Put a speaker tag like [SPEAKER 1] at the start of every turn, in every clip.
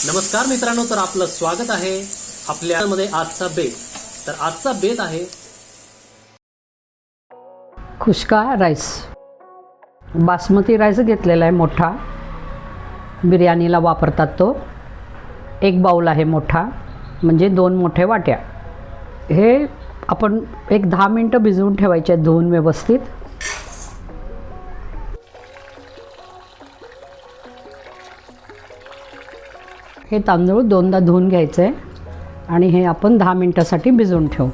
[SPEAKER 1] नमस्कार मित्रांनो, तर आपलं स्वागत आहे आपल्यामध्ये आजचा बेत. तर आजचा बेत आहे
[SPEAKER 2] खुश्का राईस. बासमती राईस घेतलेला आहे मोठा, बिर्याणीला वापरतात तो. एक बाउल आहे मोठा, म्हणजे 2 मोठे वाट्या. हे आपण एक 10 मिनटं भिजवून ठेवायचे, धुवून व्यवस्थित. हे तांदूळ 2दा धुवून घ्यायचं आहे आणि हे आपण 10 मिनटासाठी भिजवून ठेवू.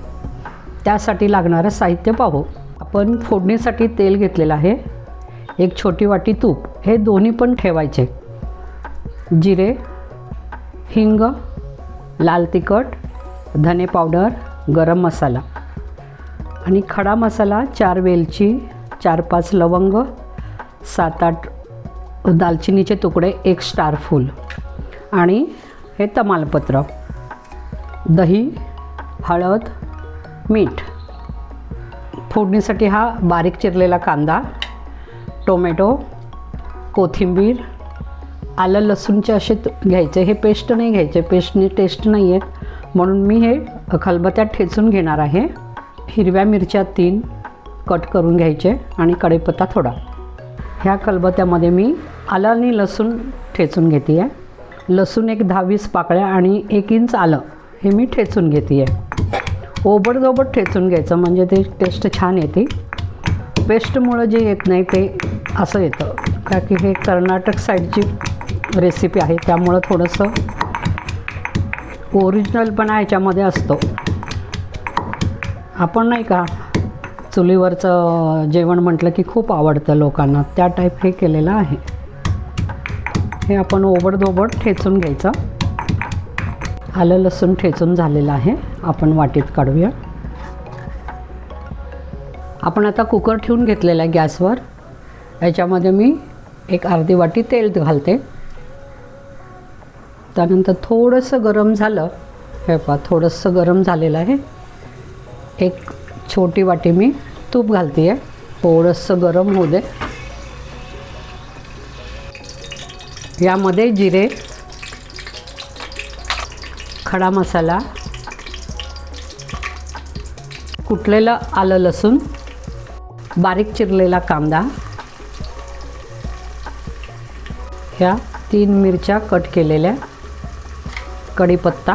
[SPEAKER 2] त्यासाठी लागणारं साहित्य पाहू. आपण फोडणीसाठी तेल घेतलेलं आहे, एक छोटी वाटी तूप. हे दोन्ही पण ठेवायचे. जिरे, हिंग, लाल तिखट, धने पावडर, गरम मसाला आणि खडा मसाला 4 वेलची, 4-5 लवंग, 7-8 दालचिनीचे तुकडे, 1 स्टार फूल आणि हे तमालपत्र, दही, हळद, मीठ. फोडणीसाठी हा बारीक चिरलेला कांदा, टोमॅटो, कोथिंबीर, आलं लसूणचे असे घ्यायचे. हे पेस्ट नाही घ्यायचे, पेस्टने टेस्ट नाही आहेत, म्हणून मी हे खलबत्त्यात ठेचून घेणार आहे. हिरव्या मिरच्या 3 कट करून घ्यायचे आणि कढीपत्ता थोडा. ह्या खलबत्त्यामध्ये मी आलं आणि लसूण ठेचून घेते आहे. लसूण एक 10-20 पाकळ्या आणि 1 इंच आलं हे मी ठेचून घेते आहे. ओबडधोबड ठेचून घ्यायचं, म्हणजे ते टेस्ट छान येते. पेस्टमुळं जे येत नाही ते असं येतं, का की हे कर्नाटक साईडची रेसिपी आहे, त्यामुळं थोडंसं ओरिजिनलपणा ह्याच्यामध्ये असतो. आपण नाही का चुलीवरचं जेवण म्हटलं की खूप आवडतं लोकांना, त्या टाईप हे केलेलं आहे. हे आपण ओबडधोबड ठेचून घ्यायचं. आलं लसूण ठेचून झालेलं आहे, आपण वाटीत काढूया. आपण आता कुकर ठेवून घेतलेला आहे गॅसवर. याच्यामध्ये मी एक अर्धी वाटी तेल घालते. त्यानंतर थोडंसं गरम झालं, हे पहा थोडंसं गरम झालेलं आहे. एक छोटी वाटी मी तूप घालते आहे. थोडंसं गरम होऊ दे. यामध्ये जिरे, खडा मसाला, कुटलेलं आलं लसूण, बारीक चिरलेला कांदा, ह्या 3 मिरच्या कट केलेल्या, कढीपत्ता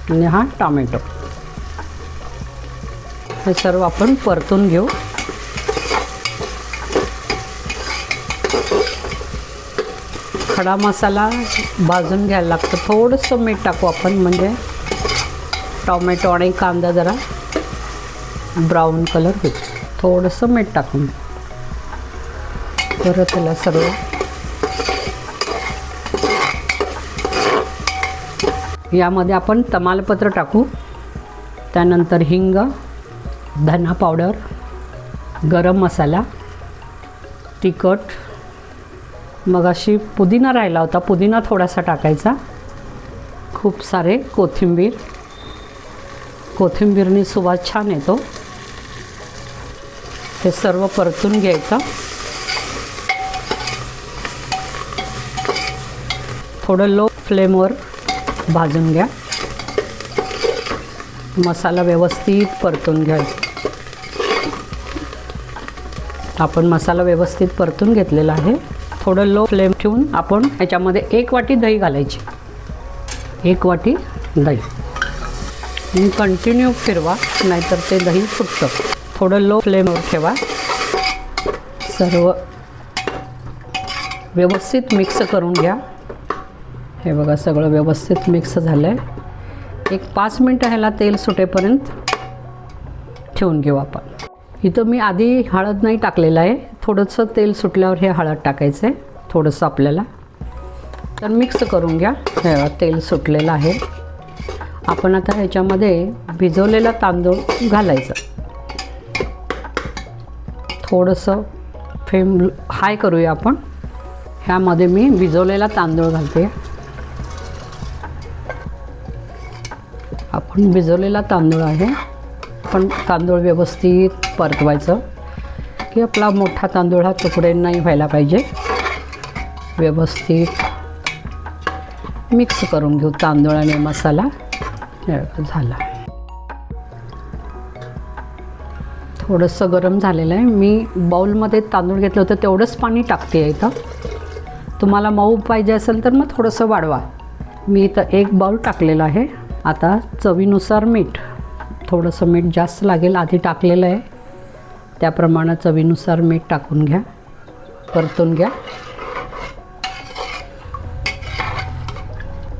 [SPEAKER 2] आणि हा टोमॅटो. हे सर्व आपण परतून घेऊ. खडा मसाला भाजून घ्यायला लागतं. थोडंसं मीठ टाकू आपण, म्हणजे टोमॅटो आणि कांदा जरा ब्राऊन कलर होईल. थोडंसं मीठ टाकून परत त्याला सर्व यामध्ये आपण तमालपत्र टाकू. त्यानंतर हिंग, धना पावडर, गरम मसाला, तिखट. मगाशी पुदिना राहिला होता, पुदिना थोडासा टाकायचा. खूप सारे कोथिंबीरनी सुवास छान येतो. हे सर्व परतून घ्यायचं. थोडं लो फ्लेमवर भाजून घ्या. मसाला व्यवस्थित परतून घ्यायचा. आपण मसाला व्यवस्थित परतून घेतलेला आहे. थोडं लो फ्लेम ठेवून आपण ह्याच्यामध्ये 1 वाटी दही घालायची. 1 वाटी दही कंटिन्यू फिरवा, नाहीतर ते दही फुटतं. थोडं लो फ्लेमवर ठेवा. सर्व व्यवस्थित मिक्स करून घ्या. हे बघा सगळं व्यवस्थित मिक्स झालं आहे. एक 5 मिनटं ह्याला तेल सुटेपर्यंत ठेवून घेऊ आपण. इथं मी आधी हळद नाही टाकलेलं आहे. थोडंसं तेल सुटल्यावर हे हळद टाकायचं आहे थोडंसं आपल्याला. तर मिक्स करून घ्या. हे तेल सुटलेलं आहे. आपण आता ह्याच्यामध्ये भिजवलेला तांदूळ घालायचं. थोडंसं फ्लेम हाय करूया आपण. ह्यामध्ये मी भिजवलेला तांदूळ घालते. आपण भिजवलेला तांदूळ आहे. पण तांदूळ व्यवस्थित परतवायचं, की आपला मोठा तांदूळ हा तुकडे नाही व्हायला पाहिजे. व्यवस्थित मिक्स करून घेऊ तांदूळ आणि मसाला. हे झाला. थोडंसं गरम झालेलं आहे. मी बाउलमध्ये तांदूळ घेतलं होतं तेवढंच पाणी टाकते इथं. तुम्हाला मऊ पाहिजे असेल तर मग थोडंसं वाढवा. मी इथं 1 बाउल टाकलेलं आहे. आता चवीनुसार मीठ. थोडंसं मीठ जास्त लागेल, आधी टाकलेलं आहे त्याप्रमाणे चवीनुसार मीठ टाकून घ्या. परतून घ्या.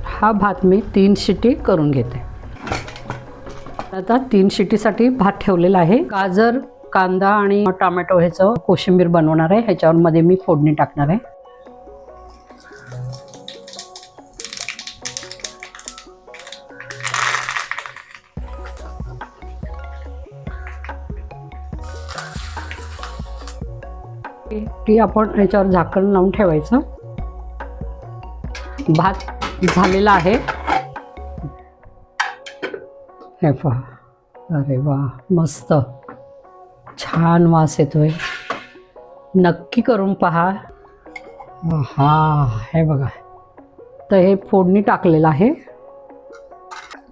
[SPEAKER 2] हा भात मी 3 शिटी करून घेते. आता 3 शिटीसाठी भात ठेवलेला आहे. गाजर, कांदा आणि टोमॅटो ह्याचं कोशिंबीर बनवणार आहे. ह्याच्यावर मध्ये मी फोडणी टाकणार आहे. की आपण ह्याच्यावर झाकण लावून ठेवायचं. भात झालेला आहे. हे पहा. अरे वा, मस्त छान वास येतोय. नक्की करून पहा. हा, हे बघा. तर हे फोडणी टाकलेलं आहे.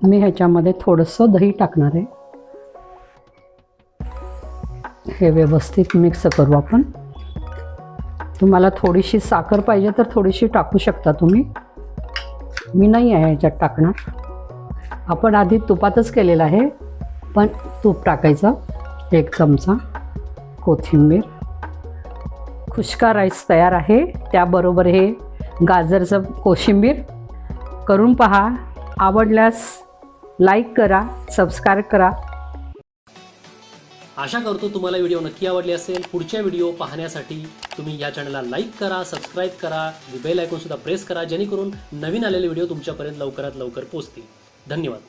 [SPEAKER 2] मी ह्याच्यामध्ये थोडंसं दही टाकणार आहे. हे व्यवस्थित मिक्स करू आपण. तुम्हाला थोडीशी साखर पाहिजे तर थोडीशी टाकू शकता तुम्ही. मी नाही आहे ह्याच्यात टाकणार. आपण आधी तुपातच केलेलं आहे, पण तूप टाकायचं 1 चमचा. कोथिंबीर. खुश्का राईस तयार आहे. त्याबरोबर हे गाजरचं कोशिंबीर करून पहा. आवडल्यास लाईक करा, सबस्क्राईब करा.
[SPEAKER 1] आशा करतो तुम्हाला व्हिडिओ नक्की आवडली असेल. पुढच्या व्हिडिओ पाहण्यासाठी तुम्ही या चॅनलला लाईक करा, सबस्क्राईब करा, बेल आयकॉन सुद्धा प्रेस करा, जेणेकरून नवीन आलेले व्हिडिओ तुमच्यापर्यंत लवकरात लवकर पोहोचतील. धन्यवाद.